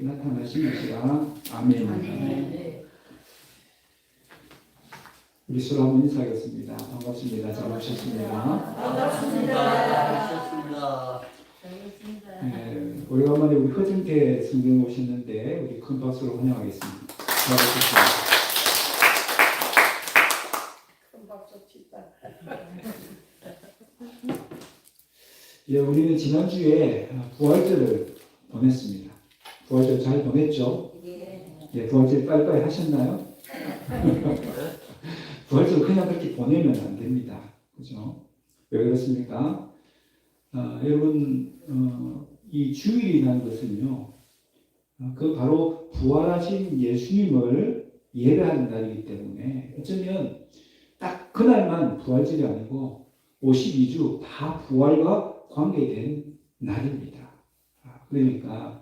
나타나신 것이라. 아멘. 네. 우리 서로 한번 인사하겠습니다. 반갑습니다. 잘 오셨습니다. 반갑습니다. 오래간만에 우리 허준태 성경 오셨는데 우리 큰 박수로 환영하겠습니다. 잘 오셨습니다. 큰 박수 치다. 예, 우리는 지난주에 부활절을 보냈습니다. 부활절 잘 보냈죠? 예, 부활절 빨리빨리 하셨나요? 부활절 그냥 그렇게 보내면 안 됩니다. 그죠? 왜 그렇습니까? 여러분, 이 주일이라는 것은요, 그 바로 부활하신 예수님을 예배하는 날이기 때문에 어쩌면 딱 그날만 부활절이 아니고 52주 다 부활과 관계된 날입니다. 그러니까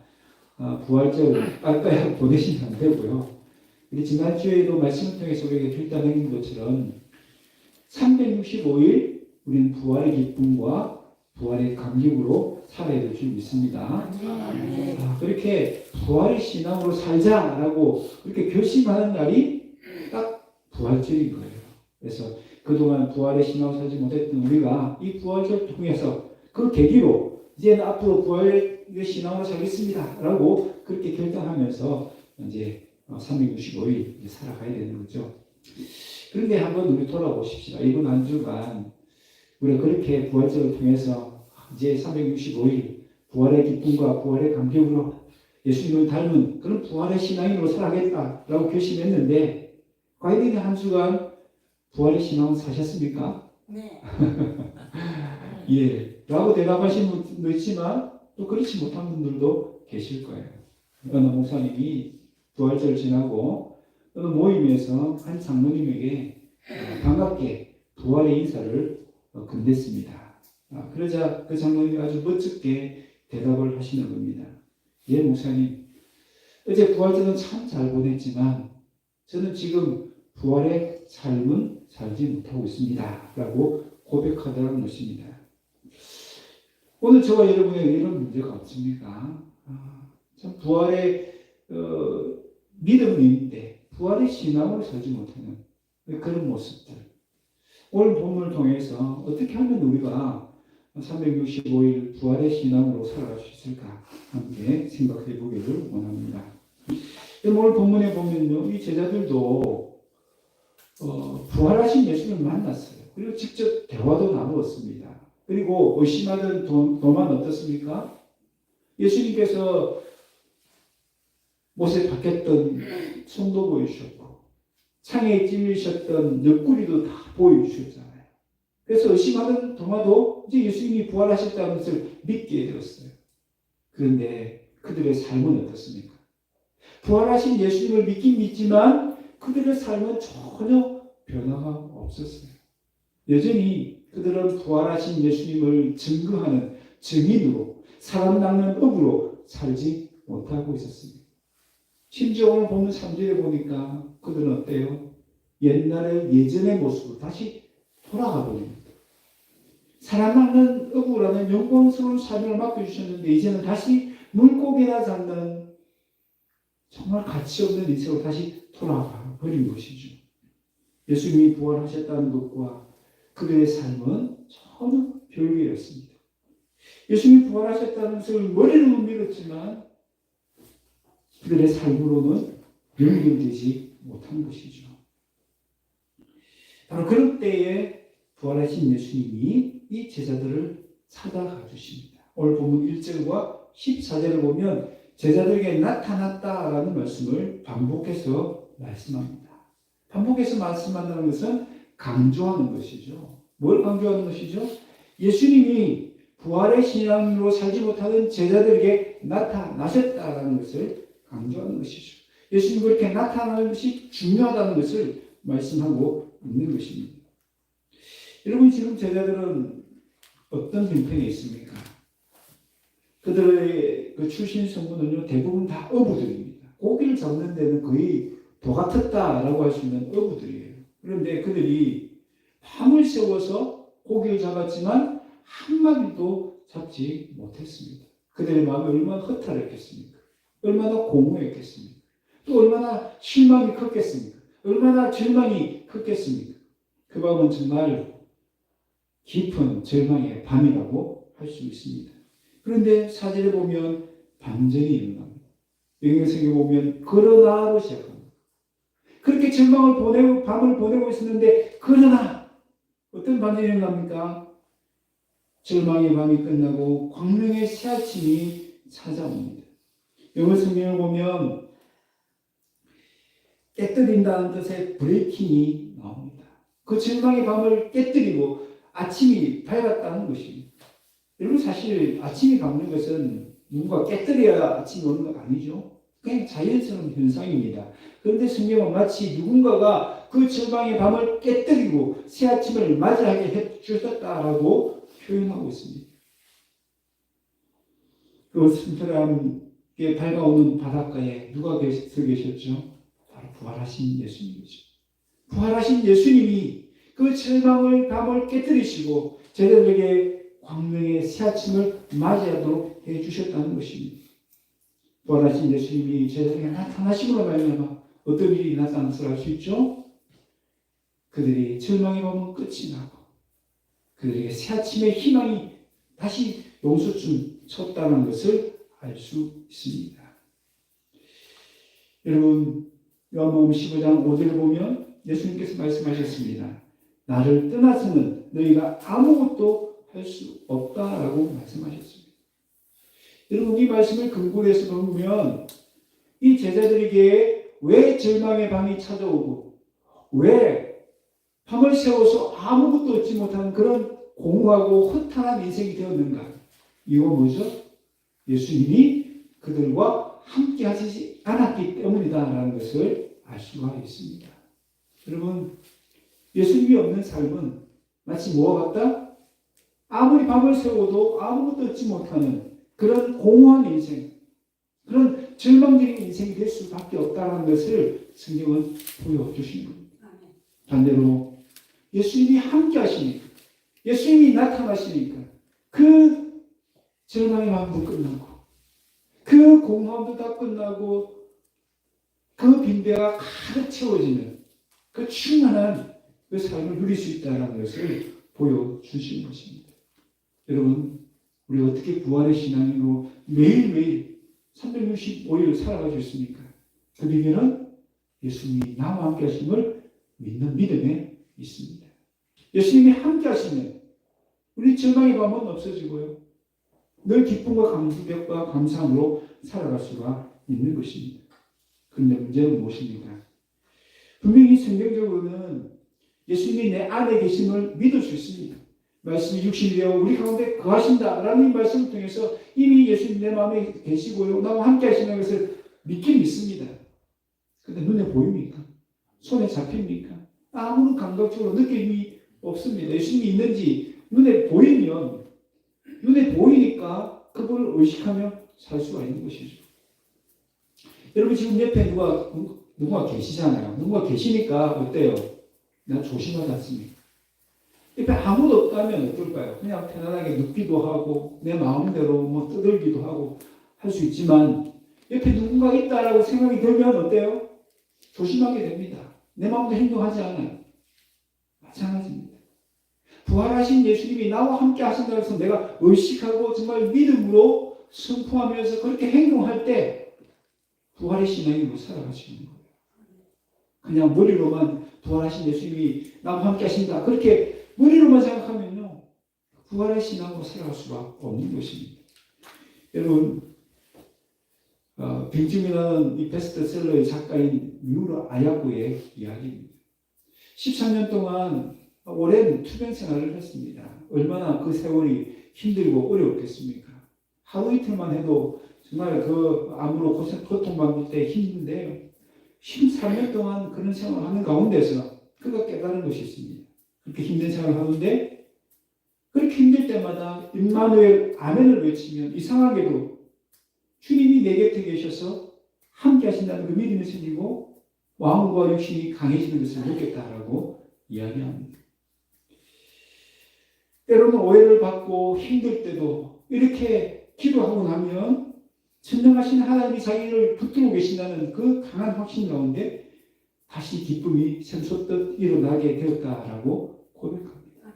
부활절 빨리빨리 보내시면 안 되고요. 우리 지난주에도 말씀을 통해서 우리에게 필단한 것처럼 365일 우리는 부활의 기쁨과 부활의 감격으로 살아야 될 줄 믿습니다. 그렇게 부활의 신앙으로 살자라고 그렇게 결심하는 날이 딱 부활절인 거예요. 그래서 그동안 부활의 신앙으로 살지 못했던 우리가 이 부활절을 통해서 그 계기로 이제는 앞으로 부활의 신앙으로 살겠습니다 라고 그렇게 결단하면서 이제 365일 살아가야 되는 거죠. 그런데 한번 우리 돌아보십시다. 이번 한 주간 우리가 그렇게 부활절을 통해서 이제 365일 부활의 기쁨과 부활의 감격으로 예수님을 닮은 그런 부활의 신앙인으로 살아가겠다라고 결심했는데 과연 한 주간 부활의 신앙을 사셨습니까? 네. 예. 라고 대답하신 분도 있지만 또 그렇지 못한 분들도 계실 거예요. 어느 목사님이 부활절을 지나고 어느 모임에서 한 장로님에게 반갑게 부활의 인사를 건넸습니다. 그러자 그 장로님이 아주 멋지게 대답을 하시는 겁니다. 예, 목사님. 어제 부활절은 참 잘 보냈지만 저는 지금 부활의 삶은 살지 못하고 있습니다. 라고 고백하더라는 것입니다. 오늘 저와 여러분에게 이런 문제가 없습니까? 참 부활의 믿음은 있는데 부활의 신앙을 살지 못하는 그런 모습들. 오늘 본문을 통해서 어떻게 하면 우리가 365일 부활의 신앙으로 살아갈 수 있을까 함께 생각해 보기를 원합니다. 오늘 본문에 보면요, 이 제자들도 부활하신 예수님을 만났어요. 그리고 직접 대화도 나누었습니다. 그리고 의심하던 도마는 어떻습니까? 예수님께서 못에 박혔던 손도 보여주셨고 창에 찔리셨던 옆구리도 다 보여주셨잖아요. 그래서 의심하던 도마도 이제 예수님이 부활하셨다는 것을 믿게 되었어요. 그런데 그들의 삶은 어떻습니까? 부활하신 예수님을 믿긴 믿지만 그들의 삶은 전혀 변화가 없었어요. 여전히 그들은 부활하신 예수님을 증거하는 증인으로 사람 낚는 업으로 살지 못하고 있었습니다. 심지어 오늘 보는 3절에 보니까 그들은 어때요? 옛날의 예전의 모습으로 다시 돌아가 버립니다. 사람 낚는 업으로는 영광스러운 삶을 맡겨주셨는데 이제는 다시 물고기나 잡는 정말 가치 없는 인생으로 다시 돌아가 버린 것이죠. 예수님이 부활하셨다는 것과 그들의 삶은 전혀 별개였습니다. 예수님이 부활하셨다는 것을 머리로는 믿었지만 그들의 삶으로는 연결되지 못한 것이죠. 바로 그런 때에 부활하신 예수님이 이 제자들을 찾아가 주십니다. 오늘 본문 1절과 14절을 보면 제자들에게 나타났다라는 말씀을 반복해서 말씀합니다. 반복해서 말씀한다는 것은 강조하는 것이죠. 뭘 강조하는 것이죠? 예수님이 부활의 신앙으로 살지 못하는 제자들에게 나타나셨다는 것을 강조하는 것이죠. 예수님이 그렇게 나타나는 것이 중요하다는 것을 말씀하고 있는 것입니다. 여러분, 지금 제자들은 어떤 형편에 있습니까? 그들의 그 출신 성분은요, 대부분 다 어부들입니다. 고기를 잡는 데는 거의 도 같았다라고 할 수 있는 어부들이에요. 그런데 그들이 밤을 새워서 고기를 잡았지만 한 마리도 잡지 못했습니다. 그들의 마음이 얼마나 허탈했겠습니까? 얼마나 공허했겠습니까? 또 얼마나 실망이 컸겠습니까? 얼마나 절망이 컸겠습니까? 그 밤은 정말 깊은 절망의 밤이라고 할 수 있습니다. 그런데 사절에 보면 반전이 일어납니다. 영성에 보면 그러나로 시작합니다. 그렇게 밤을 보내고 있었는데 그러나 어떤 반전이 일어납니까? 절망의 밤이 끝나고 광명의 새 아침이 찾아옵니다. 영어 성경을 보면 깨뜨린다는 뜻의 브레이킹이 나옵니다. 그 절망의 밤을 깨뜨리고 아침이 밝았다는 것입니다. 여러분 사실 아침이 밝는 것은 누군가 깨뜨려야 아침이 오는 건 아니죠. 그냥 자연스러운 현상입니다. 그런데 성경은 마치 누군가가 그 절망의 밤을 깨뜨리고 새 아침을 맞이하게 해 주셨다라고 표현하고 있습니다. 그 순탄하게 밝아오는 바닷가에 누가 서 계셨죠? 바로 부활하신 예수님이죠. 부활하신 예수님이 그 절망의 밤을 깨뜨리시고 제자들에게 광명의 새 아침을 맞이하도록 해주셨다는 것입니다. 부활하신 예수님이 제자들에게 나타나심으로 말미암아 어떤 일이 나타난 것을 알 수 있죠? 그들이 절망의 밤은 끝이 나고 그들에게 새 아침의 희망이 다시 용수춤 췄다는 것을 알 수 있습니다. 여러분 요한복음 15장 5절을 보면 예수님께서 말씀하셨습니다. 나를 떠나서는 너희가 아무것도 할 수 없다라고 말씀하셨습니다. 여러분 이 말씀을 근거로 해서 보면 이 제자들에게 왜 절망의 밤이 찾아오고 왜 밤을 새워서 아무것도 얻지 못하는 그런 공허하고 허탈한 인생이 되었는가? 이거 뭐죠? 예수님이 그들과 함께 하시지 않았기 때문이다라는 것을 알 수가 있습니다. 여러분 예수님이 없는 삶은 마치 뭐와 같다? 아무리 밤을 새워도 아무것도 얻지 못하는 그런 공허한 인생, 그런 절망적인 인생이 될 수밖에 없다는 것을 성경은 보여주시는 겁니다. 반대로 예수님이 함께 하시니까, 예수님이 나타나시니까 그 절망의 마음도 끝나고 그 공허함도 다 끝나고 그 빈대가 가득 채워지는 그 충만한 그 삶을 누릴 수 있다는 것을 보여주시는 것입니다. 여러분 우리 어떻게 부활의 신앙으로 매일매일 365일 살아가고 있습니까? 그 비결은 예수님이 나와 함께 하심을 믿는 믿음에 있습니다. 예수님이 함께 하시면 우리 절망의 밤은 없어지고요. 늘 기쁨과 감격과 감사함으로 살아갈 수가 있는 것입니다. 그런데 문제는 무엇입니까? 분명히 성경적으로는 예수님이 내 안에 계심을 믿을 수 있습니다. 말씀이 육신이 되어 우리 가운데 거하신다라는 이 말씀을 통해서 이미 예수님 내 마음에 계시고요. 나와 함께 하시는 것을 믿긴 믿습니다. 그런데 눈에 보입니까? 손에 잡힙니까? 아무런 감각적으로 느낌이 없습니다. 예수님이 있는지 눈에 보이니까 그걸 의식하며 살 수가 있는 것이죠. 여러분 지금 옆에 누가 계시잖아요. 누가 계시니까 어때요? 나 조심하지 않습니까? 옆에 아무도 없다면 어떨까요? 그냥 편안하게 눕기도 하고 내 마음대로 뭐 떠들기도 하고 할 수 있지만 옆에 누군가 있다라고 생각이 들면 어때요? 조심하게 됩니다. 내 마음도 행동하지 않아요. 마찬가지입니다. 부활하신 예수님이 나와 함께 하신다고 해서 내가 의식하고 정말 믿음으로 선포하면서 그렇게 행동할 때 부활의 신앙으로 살아갈 수 있는 거예요. 그냥 머리로만 부활하신 예수님이 나와 함께 하신다. 그렇게 머리로만 생각하면요. 부활의 신앙으로 살아갈 수가 없는 것입니다. 여러분, 빙중이라는 이 베스트셀러의 작가인 미우라 아야코의 이야기입니다. 13년 동안 오랜 투병 생활을 했습니다. 얼마나 그 세월이 힘들고 어려웠겠습니까? 하루 이틀만 해도 정말 그 암으로 고통받을 때 힘든데요. 13년 동안 그런 생활을 하는 가운데서 그가 깨달은 것이 있습니다. 그렇게 힘든 생활을 하는데 그렇게 힘들 때마다 임마누엘 아멘을 외치면 이상하게도 주님이 내 곁에 계셔서 함께 하신다는 그 믿음이 생기고 마음과 육신이 강해지는 것을 느꼈다라고 이야기합니다. 때로는 오해를 받고 힘들 때도 이렇게 기도하고 나면 선정하신 하나님이 자기를 붙들고 계신다는 그 강한 확신 가운데 다시 기쁨이 샘솟듯 일어나게 되었다라고 고백합니다.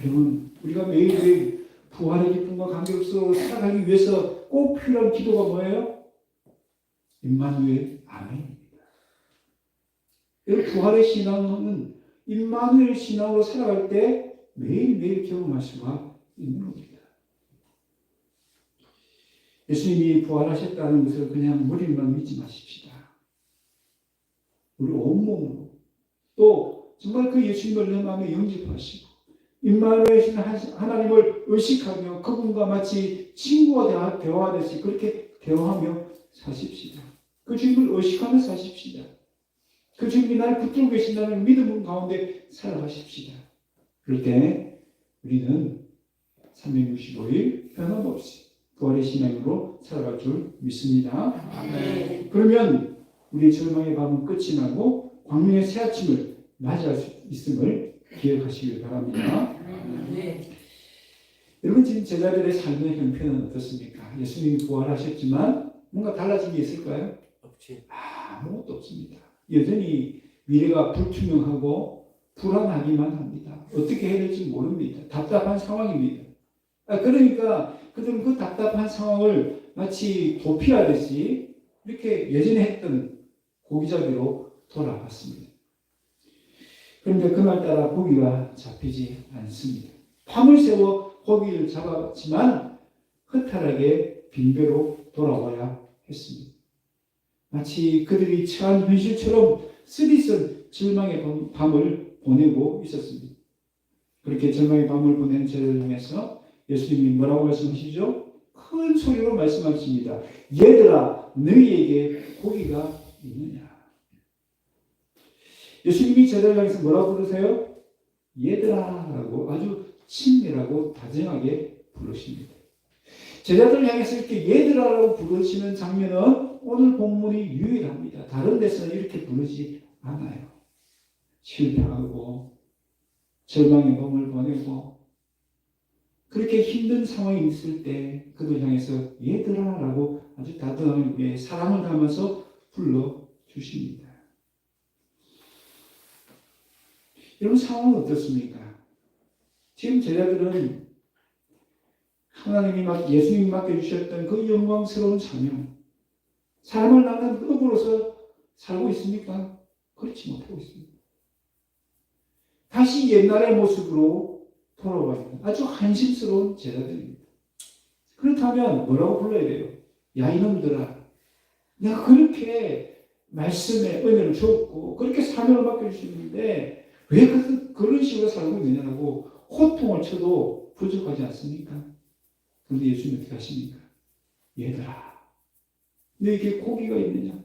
여러분, 우리가 매일매일 부활의 기쁨과 관계없어 살아가기 위해서 꼭 필요한 기도가 뭐예요? 임마누엘 아멘입니다. 여러분, 부활의 신앙은 임마누엘 신앙으로 살아갈 때 매일매일 경험할 수가 있는 겁니다. 예수님이 부활하셨다는 것을 그냥 머리만 믿지 마십시다. 우리 온몸으로 또 정말 그 예수님을 내 마음에 영접하시고 임마누엘 하나님을 의식하며 그분과 마치 친구와 대화하듯이 그렇게 대화하며 사십시다. 그 주님을 의식하며 사십시다. 그 주님이 나를 붙들고 계신다는 믿음 가운데 살아가십시다. 그럴 때 우리는 365일 변함없이 부활의 신앙으로 살아갈 줄 믿습니다. 네. 그러면 우리의 절망의 밤은 끝이 나고 광명의 새 아침을 맞이할 수 있음을 기억하시길 바랍니다. 네. 여러분, 지금 제자들의 삶의 형편은 어떻습니까? 예수님이 부활하셨지만 뭔가 달라진 게 있을까요? 없지. 아무것도 없습니다. 여전히 미래가 불투명하고 불안하기만 합니다. 어떻게 해야 될지 모릅니다. 답답한 상황입니다. 그러니까 그들은 그 답답한 상황을 마치 도피하듯이 이렇게 예전에 했던 고기잡이로 돌아갔습니다. 그런데 그날따라 고기가 잡히지 않습니다. 밤을 새워 고기를 잡았지만 허탈하게 빈배로 돌아와야 했습니다. 마치 그들이 처한 현실처럼 쓰디쓴 절망의 밤을 보내고 있었습니다. 그렇게 절망의 밤을 보낸 저를 향해서 예수님이 뭐라고 말씀하시죠? 큰 소리로 말씀하십니다. 얘들아, 너희에게 고기가 있느냐? 예수님이 제자를 향해서 뭐라고 부르세요? 얘들아 라고 아주 친밀하고 다정하게 부르십니다. 제자들을 향해서 이렇게 얘들아라고 부르시는 장면은 오늘 본문이 유일합니다. 다른 데서는 이렇게 부르지 않아요. 실패하고 절망의 밤을 보내고 그렇게 힘든 상황이 있을 때 그들 향해서 얘들아라고 아주 다정하게 사랑을 담아서 불러주십니다. 여러분, 상황은 어떻습니까? 지금 제자들은 하나님이 예수님이 맡겨주셨던 그 영광스러운 사명, 사람을 낳는 업으로서 살고 있습니까? 그렇지 못하고 있습니다. 다시 옛날의 모습으로 돌아가는 아주 한심스러운 제자들입니다. 그렇다면 뭐라고 불러야 돼요? 야, 이놈들아, 내가 그렇게 말씀에 은혜를 줬고 그렇게 사명을 맡겨주셨는데 왜 그런 식으로 살고 있느냐고 호통을 쳐도 부족하지 않습니까? 그런데 예수님이 어떻게 하십니까? 얘들아, 너에게 고기가 있느냐?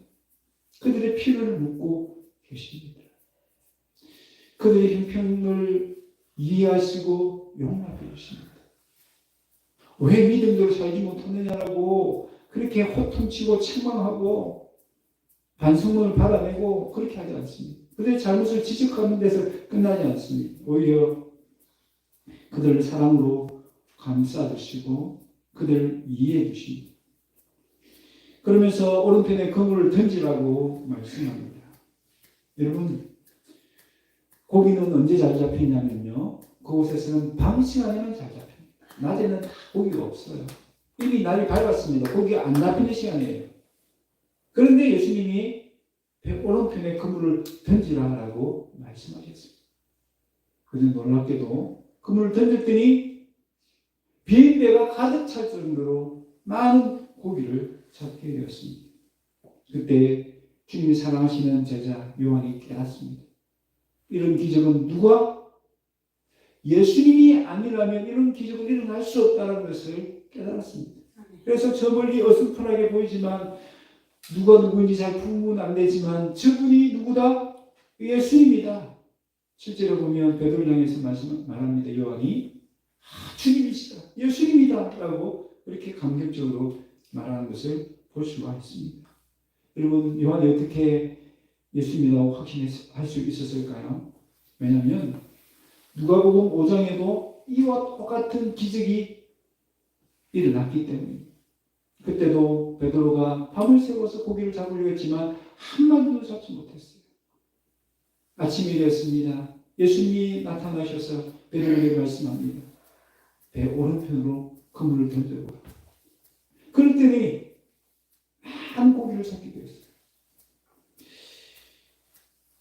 그들의 피를 묻고 계십니다. 그들의 형편을 이해하시고 용납해 주십니다. 왜 믿음대로 살지 못하느냐라고 그렇게 호통치고 책망하고 반성문을 받아내고 그렇게 하지 않습니다. 그들의 잘못을 지적하는 데서 끝나지 않습니다. 오히려 그들을 사랑으로 감싸주시고 그들을 이해해 주십니다. 그러면서 오른편에 그물을 던지라고 말씀합니다. 여러분, 고기는 언제 잘 잡히냐면요, 그곳에서는 밤 시간에는 잘 잡힙니다. 낮에는 고기가 없어요. 이미 날이 밝았습니다. 고기가 안 잡히는 시간이에요. 그런데 예수님이 오른편에 그물을 던지라라고 말씀하셨습니다. 그는 놀랍게도 그물을 던졌더니 빈 배가 가득 찰 정도로 많은 고기를 잡게 되었습니다. 그때 주님이 사랑하시는 제자 요한이 깨닫습니다. 이런 기적은 누가? 예수님이 아니라면 이런 기적은 일어날 수 없다는 것을 깨달았습니다. 그래서 저 멀리 어슴푸하게 보이지만 누가 누구인지 잘 구분 안 되지만 저분이 누구다? 예수님이다. 실제로 보면 베드로를 향해서 말합니다. 요한이 주님이시다, 예수님이다 라고 그렇게 감격적으로 말하는 것을 볼 수가 있습니다. 여러분, 요한이 어떻게 예수님이라고 확신할 수 있었을까요? 왜냐하면 누가복음 5장에도 이와 똑같은 기적이 일어났기 때문입니다. 그때도 베드로가 밤을 새워서 고기를 잡으려고 했지만 한 마리도 잡지 못했어요. 아침이 되었습니다. 예수님이 나타나셔서 베드로에게 말씀합니다. 배 오른편으로 그물을 던져보라. 그랬더니 한 고기를 잡게 되었어요.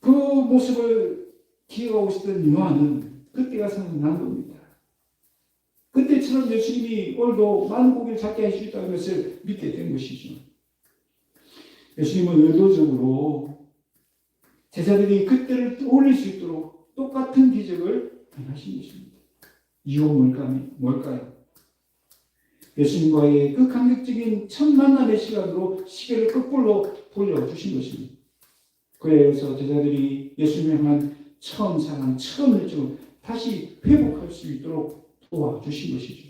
그 모습을 기억하고 있었던 요한은 그때가 생각난 겁니다. 그때처럼 예수님이 오늘도 많은 고기를 잡게 할 수 있다는 것을 믿게 된 것이죠. 예수님은 의도적으로 제자들이 그때를 떠올릴 수 있도록 똑같은 기적을 행하신 것입니다. 이유가 뭘까요? 예수님과의 그 감격적인 첫 만남의 시간으로 시계를 거꾸로 돌려주신 것입니다. 그래서 제자들이 예수님을 향한 처음 사랑, 처음 열정을 다시 회복할 수 있도록 도와주신 것이죠.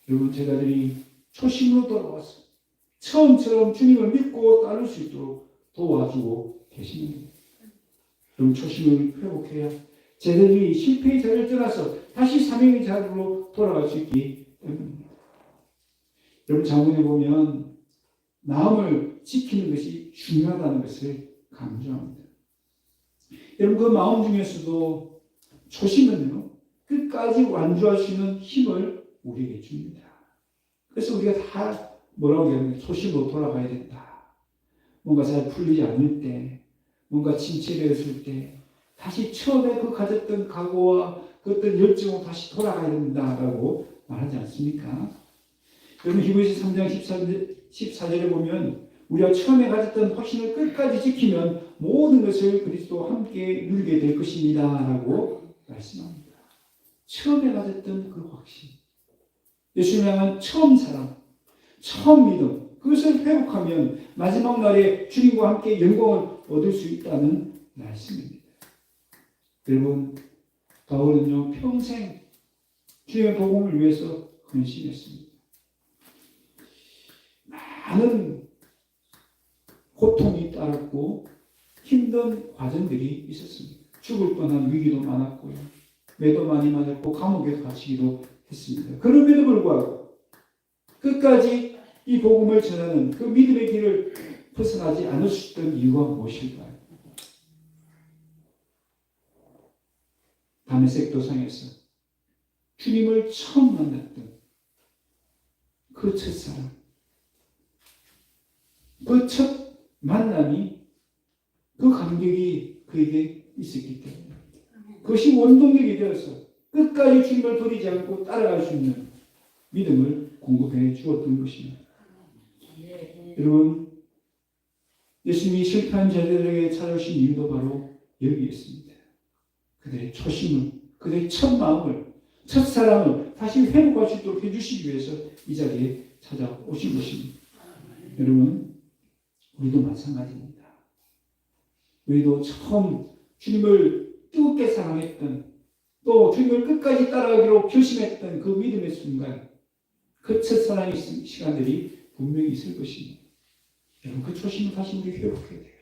여러분, 제자들이 초심으로 돌아와서 처음처럼 주님을 믿고 따를 수 있도록 도와주고 계십니다. 그럼 초심을 회복해야 제자들이 실패의 자리를 떠나서 다시 사명의 자리로 돌아갈 수 있기 때문입니다. 여러분, 자문에 보면 마음을 지키는 것이 중요하다는 것을 강조합니다. 여러분, 그 마음 중에서도 초심은요, 끝까지 완주할 수 있는 힘을 우리에게 줍니다. 그래서 우리가 다 뭐라고 얘기하면 초심으로 돌아가야 된다. 뭔가 잘 풀리지 않을 때, 뭔가 침체되었을 때 다시 처음에 그 가졌던 각오와 그 어떤 열정으로 다시 돌아가야 된다라고 말하지 않습니까? 여러분, 히브리서 3장 14절에 보면 우리가 처음에 가졌던 확신을 끝까지 지키면 모든 것을 그리스도와 함께 누리게 될 것입니다 라고 말씀합니다. 처음에 가졌던 그 확신, 예수님을 향한 처음 사랑, 처음 믿음, 그것을 회복하면 마지막 날에 주님과 함께 영광을 얻을 수 있다는 말씀입니다. 여러분, 바울은요, 평생 주님의 복음을 위해서 헌신했습니다. 많은 고통이 따랐고 힘든 과정들이 있었습니다. 죽을 뻔한 위기도 많았고요. 매도 많이 맞았고 감옥에 갇히기도 했습니다. 그럼에도 불구하고 끝까지 이 복음을 전하는 그 믿음의 길을 벗어나지 않을 수 있던 이유가 무엇일까요? 다메섹 도상에서 주님을 처음 만났던 그 첫사랑, 그 첫 만남이 그 감격이 그에게 있었기 때문에 그것이 원동력이 되어서 끝까지 주님을 버리지 않고 따라갈 수 있는 믿음을 공급해 주었던 것입니다. 여러분, 예수님이 실패한 자들에게 찾아오신 이유도 바로 여기에 있습니다. 그들의 초심을, 그들의 첫 마음을, 첫 사랑을 다시 회복할 수 있도록 해주시기 위해서 이 자리에 찾아오신 것입니다. 여러분, 우리도 마찬가지입니다. 우리도 처음 주님을 뜨겁게 사랑했던, 또 주님을 끝까지 따라가기로 결심했던 그 믿음의 순간, 그 첫사랑의 시간들이 분명히 있을 것입니다. 여러분, 그 초심을 다시 우리 회복해야 돼요.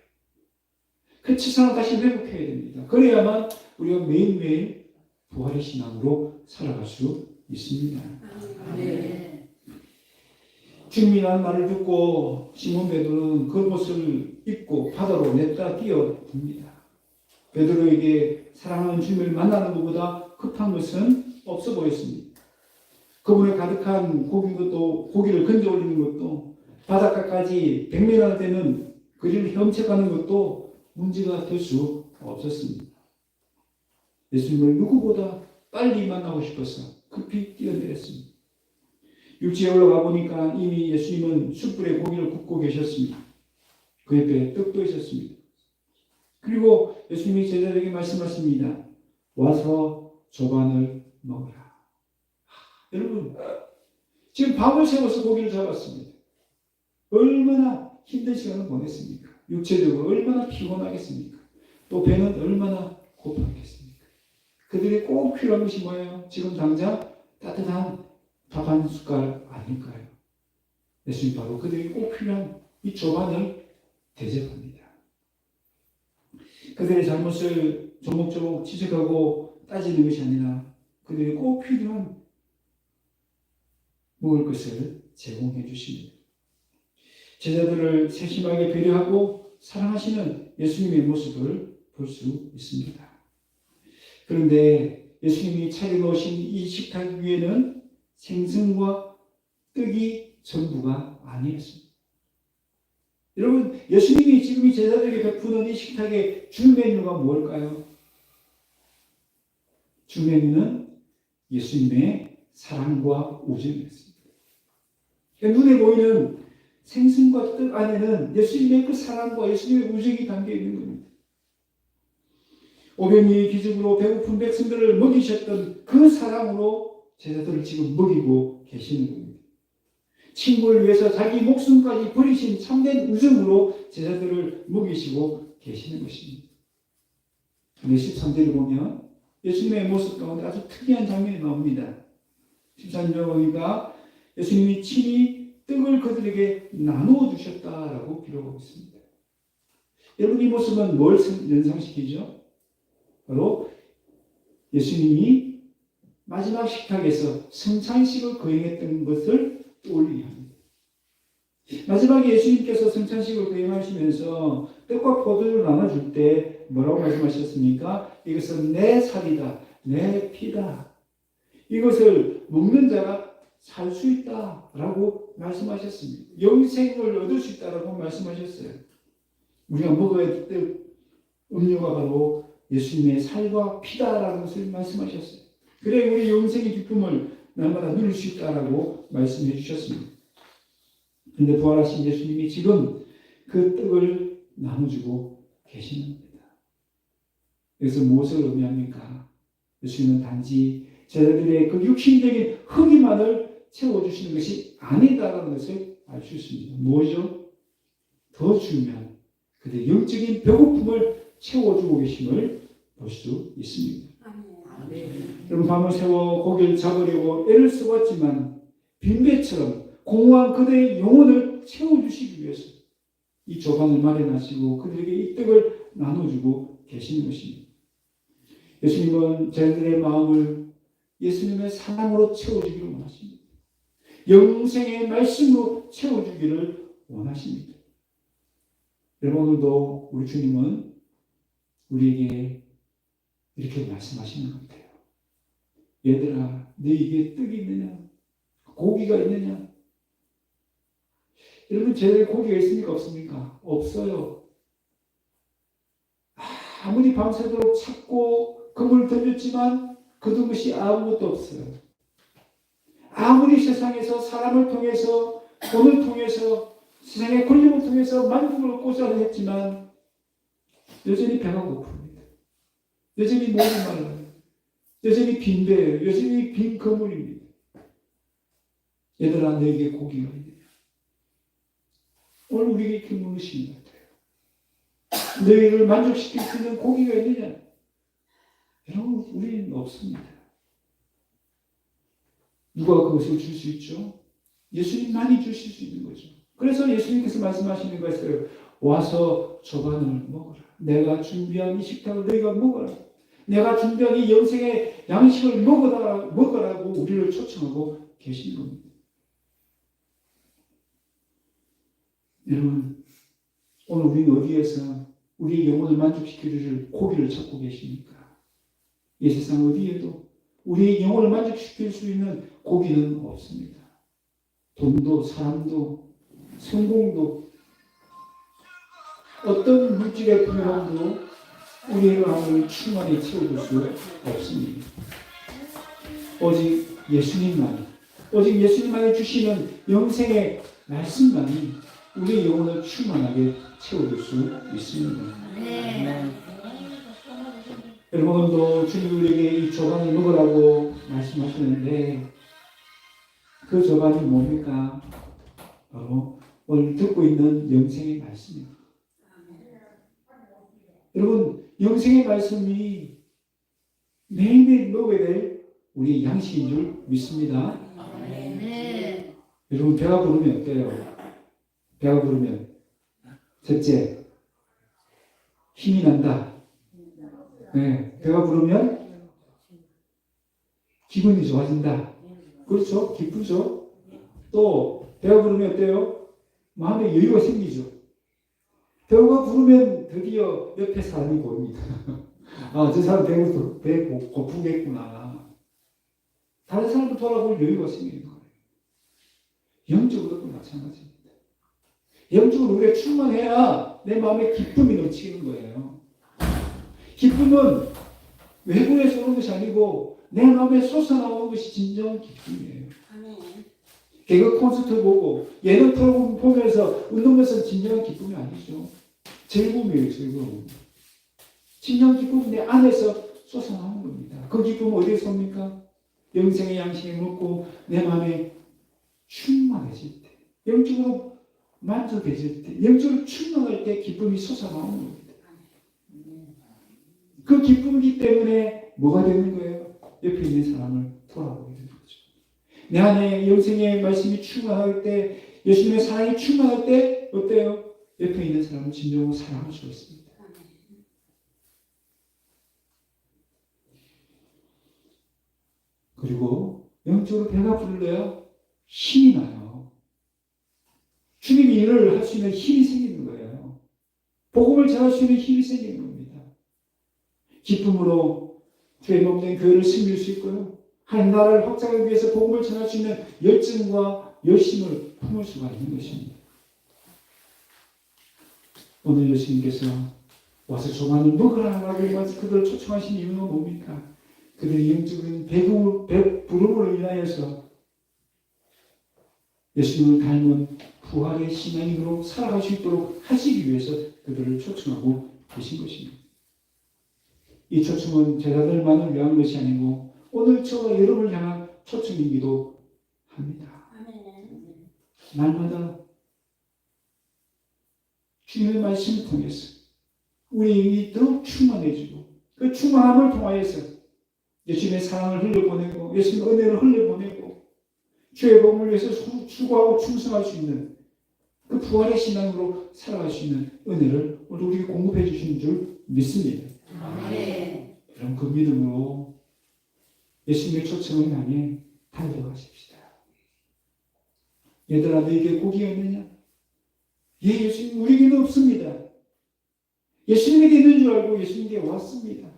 그 첫사랑을 다시 회복해야 됩니다. 그래야만 우리가 매일매일 부활의 신앙으로 살아갈 수 있습니다. 네. 주님이라는 말을 듣고 시몬 베드로는 그것을 입고 바다로 냈다 뛰어듭니다. 베드로에게 사랑하는 주님을 만나는 것보다 급한 것은 없어 보였습니다. 그분의 가득한 고기를 건져 올리는 것도, 바닷가까지 100m나 되는 거리를 헤엄쳐가는 것도 문제가 될 수 없었습니다. 예수님을 누구보다 빨리 만나고 싶어서 급히 뛰어내렸습니다. 육지에 올라가 보니까 이미 예수님은 숯불에 고기를 굽고 계셨습니다. 그 옆에 떡도 있었습니다. 그리고 예수님이 제자들에게 말씀하십니다. 와서 조반을 먹으라. 여러분, 지금 밥을 세워서 고기를 잡았습니다. 얼마나 힘든 시간을 보냈습니까? 육체적으로 얼마나 피곤하겠습니까? 또 배는 얼마나 고팠겠습니까? 그들이 꼭 필요한 것이 뭐예요? 지금 당장 따뜻한 밥 한 숟갈 아닐까요? 예수님 바로 그들이 꼭 필요한 이 조반을 대접합니다. 그들의 잘못을 조목조목 지적하고 따지는 것이 아니라 그들이 꼭 필요한 먹을 것을 제공해 주십니다. 제자들을 세심하게 배려하고 사랑하시는 예수님의 모습을 볼 수 있습니다. 그런데 예수님이 차려놓으신 이 식탁 위에는 생선과 떡이 전부가 아니었습니다. 여러분, 예수님이 지금 이 제자들에게 베푸는 이 식탁의 주 메뉴가 뭘까요? 주 메뉴는 예수님의 사랑과 우정이었습니다. 그러니까 눈에 보이는 생선과 떡 안에는 예수님의 그 사랑과 예수님의 우정이 담겨 있는 겁니다. 오병이의 기적으로 배고픈 백성들을 먹이셨던 그 사랑으로 제자들을 지금 먹이고 계시는 겁니다. 친구를 위해서 자기 목숨까지 버리신 참된 우정으로 제자들을 먹이시고 계시는 것입니다. 근데 13절을 보면 예수님의 모습 가운데 아주 특이한 장면이 나옵니다. 13절 보니까 예수님이 친히 떡을 그들에게 나누어 주셨다라고 기록하고 있습니다. 여러분, 이 모습은 뭘 연상시키죠? 바로 예수님이 마지막 식탁에서 성찬식을 거행했던 것을 떠올리게 합니다. 마지막에 예수님께서 성찬식을 거행하시면서 떡과 포도를 나눠줄 때 뭐라고 말씀하셨습니까? 이것은 내 살이다, 내 피다. 이것을 먹는 자가 살 수 있다라고 말씀하셨습니다. 영생을 얻을 수 있다라고 말씀하셨어요. 우리가 먹어야 할 떡, 음료가 바로 예수님의 살과 피다라는 것을 말씀하셨어요. 그래 우리 영생의 기쁨을 날마다 누릴 수 있다라고 말씀해 주셨습니다. 그런데 부활하신 예수님이 지금 그 떡을 나눠주고 계시는 겁니다. 그래서 무엇을 의미합니까? 예수님은 단지 제자들의 그 육신적인 허기만을 채워주시는 것이 아니다라는 것을 알 수 있습니다. 뭐죠? 더 중요한 그들의 영적인 배고픔을 채워주고 계심을 볼 수 있습니다. 여러분, 밤을 새워 고기를 잡으려고 애를 써봤지만 빈배처럼 공허한 그들의 영혼을 채워주시기 위해서 이 조방을 마련하시고 그들에게 이 떡을 나눠주고 계시는 것입니다. 예수님은 저희들의 마음을 예수님의 사랑으로 채워주기를 원하십니다. 영생의 말씀으로 채워주기를 원하십니다. 여러분, 오늘도 우리 주님은 우리에게 이렇게 말씀하시는 것 같아요. 얘들아, 너에게 떡이 있느냐? 고기가 있느냐? 여러분, 제대로 고기가 있습니까? 없습니까? 없어요. 아무리 밤새도록 찾고 금을 던졌지만 거둔 것이 아무것도 없어요. 아무리 세상에서 사람을 통해서 돈을 통해서 세상의 권력을 통해서 만족을 얻고자 했지만 여전히 배가 고픕니다. 여전히 목이 말라요. 여전히 빈배예요. 여전히 빈 거물입니다. 얘들아, 너에게 고기가 있느냐? 오늘 우리에게 이렇게 물으시는 것 같아요. 너희를 만족시킬 수 있는 고기가 있느냐? 여러분, 우리는 없습니다. 누가 그것을 줄 수 있죠? 예수님만이 주실 수 있는 거죠. 그래서 예수님께서 말씀하시는 것을 와서 조반을 먹어라. 내가 준비한 이 식탁을 너희가 먹어라. 내가 준비한 이 영생의 양식을 먹으라고 우리를 초청하고 계시는 겁니다. 여러분, 오늘 우리는 어디에서 우리의 영혼을 만족시키기를 고기를 찾고 계십니까? 이 세상 어디에도 우리의 영혼을 만족시킬 수 있는 고기는 없습니다. 돈도 사람도 성공도 어떤 물질의 풍요함도 우리의 마음을 충만히 채워줄 수 없습니다. 오직 예수님만이 주시는 영생의 말씀만이 우리의 영혼을 충만하게 채워줄 수 있습니다. 여러분도 주님 우리에게 이 조반을 먹으라고 말씀하시는데 그 조반이 뭡니까? 바로 오늘 듣고 있는 영생의 말씀입니다. 여러분, 영생의 말씀이 매일매일 먹어야 될 우리의 양식인 줄 믿습니다. 여러분, 배가 부르면 어때요? 배가 부르면 첫째, 힘이 난다. 네, 배가 부르면 기분이 좋아진다. 그렇죠? 기쁘죠? 또 배가 부르면 어때요? 마음에 여유가 생기죠. 배가 부르면 드디어 옆에 사람이 보입니다. 아, 저 사람 배 고프겠구나. 다른 사람도 돌아볼 여유가 생기는 거예요. 영적으로도 마찬가지입니다. 영적으로 우리가 충만해야 내 마음에 기쁨이 넘치는 거예요. 기쁨은 외부에서 오는 것이 아니고 내 마음에 솟아나오는 것이 진정한 기쁨이에요. 개그 콘서트 보고 예능 프로그램 보면서 웃는 것은 진정한 기쁨이 아니죠. 즐거움이에요, 즐거움. 진정한 기쁨은 내 안에서 솟아나오는 겁니다. 그 기쁨은 어디에서 옵니까? 영생의 양식을 먹고 내 마음에 충만해질 때, 영적으로 만족해질 때, 영적으로 충만할 때 기쁨이 솟아나오는 겁니다. 그 기쁨이기 때문에 뭐가 되는 거예요? 옆에 있는 사람을 돌아보게 되는 거죠. 내 안에 영생의 말씀이 충만할 때, 예수님의 사랑이 충만할 때 어때요? 옆에 있는 사람을 진정으로 사랑할 수 있습니다. 그리고 영적으로 배가 불러야 힘이 나요. 주님 일을 할 수 있는 힘이 생기는 거예요. 복음을 전할 수 있는 힘이 생기는 겁니다. 기쁨으로 주의 몸된 교회를 섬길 수 있고요. 하나님 나라를 확장하기 위해서 복음을 전할 수 있는 열정과 열심을 품을 수가 있는 것입니다. 오늘 예수님께서 와서 조만을 먹으라고 그들을 초청하신 이유는 뭡니까? 그들의 영적인 배부름으로 인하여서 예수님을 닮은 부활의 신앙인으로 살아갈 수 있도록 하시기 위해서 그들을 초청하고 계신 것입니다. 이 초청은 제자들만을 위한 것이 아니고 오늘 저와 여러분을 향한 초청이기도 합니다. 날마다 주님의 말씀을 통해서 우리 더욱 충만해지고 그 충만함을 통하여서 예수님의 사랑을 흘려보내고 예수님의 은혜를 흘려보내고 주의 복음을 위해서 수고하고 충성할 수 있는 그 부활의 신앙으로 살아갈 수 있는 은혜를 오늘 우리에게 공급해 주신 줄 믿습니다. 그럼 그 믿음으로 예수님의 초청을 향해 달려가십시다. 얘들아 너에게 고기가 있느냐? 예, 예수님 우리에게는 없습니다. 예수님에게 있는 줄 알고 예수님께 왔습니다.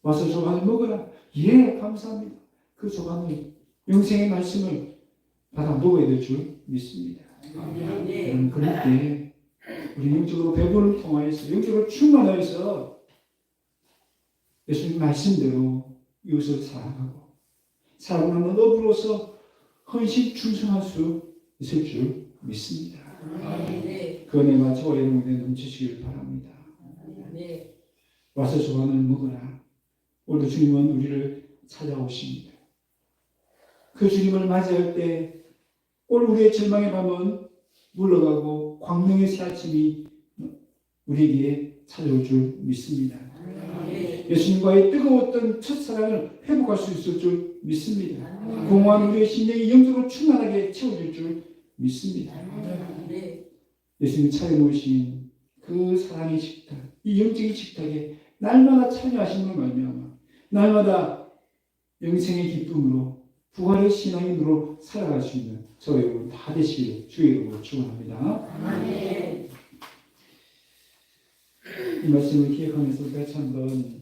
와서 조반을 먹으라. 예, 감사합니다. 그 조반을 영생의 말씀을 받아 먹어야 될 줄 믿습니다. 여러분 그럴 때 우리 영적으로 배부름을 통하여서 영적으로 충만하여서 예수님 말씀대로 이웃을 사랑하고 사랑하는 어부로서 헌신 충성할 수 있을 줄 믿습니다. 그 은혜가 저와 여러분에게 넘치시길 바랍니다. 와서 조반을 먹으라. 오늘 주님은 우리를 찾아오십니다. 그 주님을 맞이할 때 오늘 우리의 절망의 밤은 물러가고 광명의 새 아침이 우리에게 찾아올 줄 믿습니다. 예수님과의 뜨거웠던 첫사랑을 회복할 수 있을 줄 믿습니다. 공허한 우리의 심령이 영적으로 충만하게 채워질 줄 믿습니다. 예수님이 차려놓으신 그 사랑의 식탁, 이 영적인 식탁에 날마다 참여하심으로 말미암아 날마다 영생의 기쁨으로 부활의 신앙인으로 살아갈 수 있는 저와 여러분 다 되시기를 주의 이름으로 축원합니다. 이 말씀을 기억하면서 같이 한번